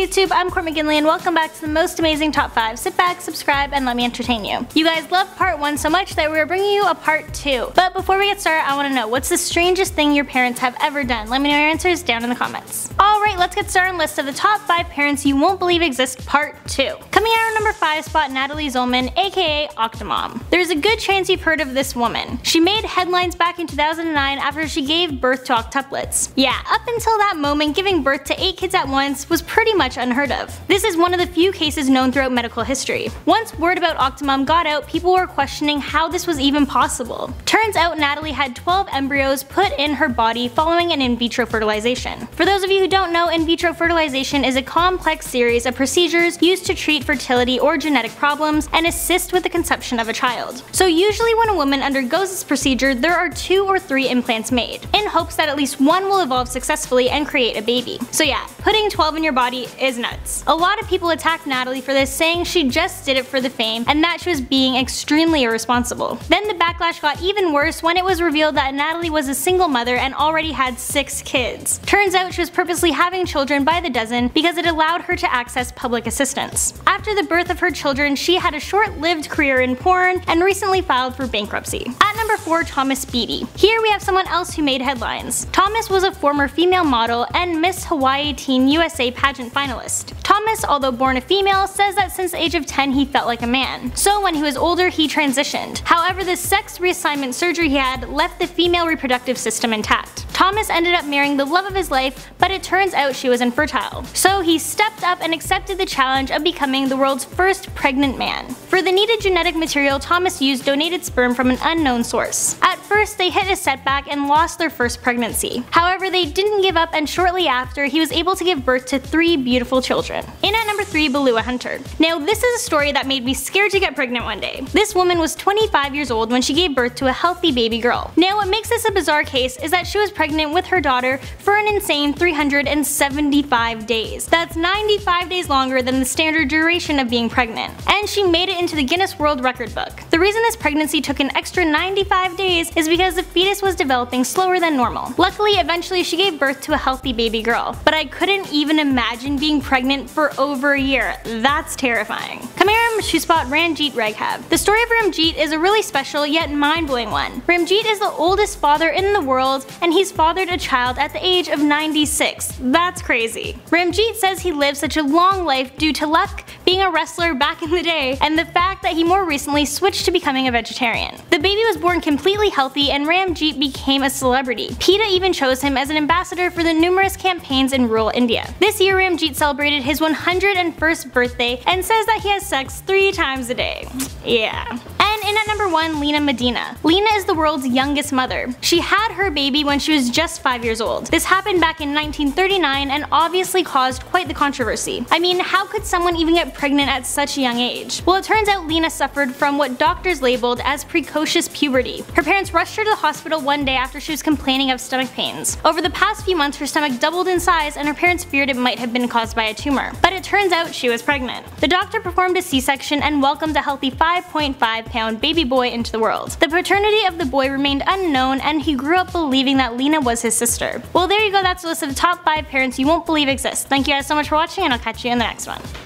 Hey YouTube, I'm Court McGinley and welcome back to the most amazing top 5. Sit back, subscribe, and let me entertain you. You guys loved part 1 so much that we're bringing you a part 2. But before we get started, I want to know, what's the strangest thing your parents have ever done? Let me know your answers down in the comments. Alright, let's get started on the list of the top 5 parents you won't believe exist part 2. Coming out on number 5 spot, Natalie Suleman, aka Octomom. There's a good chance you've heard of this woman. She made headlines back in 2009 after she gave birth to octuplets. Yeah, up until that moment, giving birth to 8 kids at once was pretty much unheard of. This is one of the few cases known throughout medical history. Once word about Octomom got out, people were questioning how this was even possible. Turns out Natalie had 12 embryos put in her body following an in vitro fertilization. For those of you who don't know, in vitro fertilization is a complex series of procedures used to treat fertility or genetic problems and assist with the conception of a child. So usually when a woman undergoes this procedure, there are 2 or 3 implants made, in hopes that at least one will evolve successfully and create a baby. So yeah, putting 12 in your body is nuts. A lot of people attacked Natalie for this, saying she just did it for the fame and that she was being extremely irresponsible. Then the backlash got even worse when it was revealed that Natalie was a single mother and already had 6 kids. Turns out she was purposely having children by the dozen because it allowed her to access public assistance. After the birth of her children, she had a short-lived career in porn and recently filed for bankruptcy. At number 4, Thomas Beatie. Here we have someone else who made headlines. Thomas was a former female model and Miss Hawaii Teen USA pageant finalist. Thomas, although born a female, says that since the age of 10 he felt like a man. So when he was older, he transitioned. However, the sex reassignment surgery he had left the female reproductive system intact. Thomas ended up marrying the love of his life, but it turns out she was infertile. So he stepped up and accepted the challenge of becoming the world's first pregnant man. For the needed genetic material, Thomas used donated sperm from an unknown source. At first, they hit a setback and lost their first pregnancy. However, they didn't give up, and shortly after, he was able to give birth to 3 beautiful children. In at number 3, Beulah Hunter. Now, this is a story that made me scared to get pregnant one day. This woman was 25 years old when she gave birth to a healthy baby girl. Now, what makes this a bizarre case is that she was pregnant with her daughter for an insane 375 days. That's 95 days longer than the standard duration of being pregnant. And she made it into the Guinness World Record book. The reason this pregnancy took an extra 95 days is because the fetus was developing slower than normal. Luckily, eventually she gave birth to a healthy baby girl, but I couldn't even imagine being pregnant for over a year. That's terrifying. Coming out number 2 spot, Ramjit Raghav. The story of Ramjit is a really special yet mind-blowing one. Ramjit is the oldest father in the world, and he's fathered a child at the age of 96. That's crazy. Ramjit says he lived such a long life due to luck, being a wrestler back in the day, and the fact that he more recently switched to becoming a vegetarian. The baby was born completely healthy and Ramjit became a celebrity. PETA even chose him as an ambassador for the numerous campaigns in rural India. This year Ramjit celebrated his 101st birthday and says that he has sex 3 times a day. Yeah. And in at number 1, Lena Medina. Lena is the world's youngest mother. She had her baby when she was just 5 years old. This happened back in 1939 and obviously caused quite the controversy. I mean, how could someone even get pregnant at such a young age? Well, it turns out Lena suffered from what doctors labeled as precocious puberty. Her parents rushed her to the hospital one day after she was complaining of stomach pains. Over the past few months, her stomach doubled in size and her parents feared it might have been caused by a tumor. But it turns out she was pregnant. The doctor performed a C-section and welcomed a healthy 5.5-pound baby boy into the world. The paternity of the boy remained unknown and he grew up believing that Lena was his sister. Well, there you go, that's the list of the top 5 parents you won't believe exist. Thank you guys so much for watching and I'll catch you in the next one.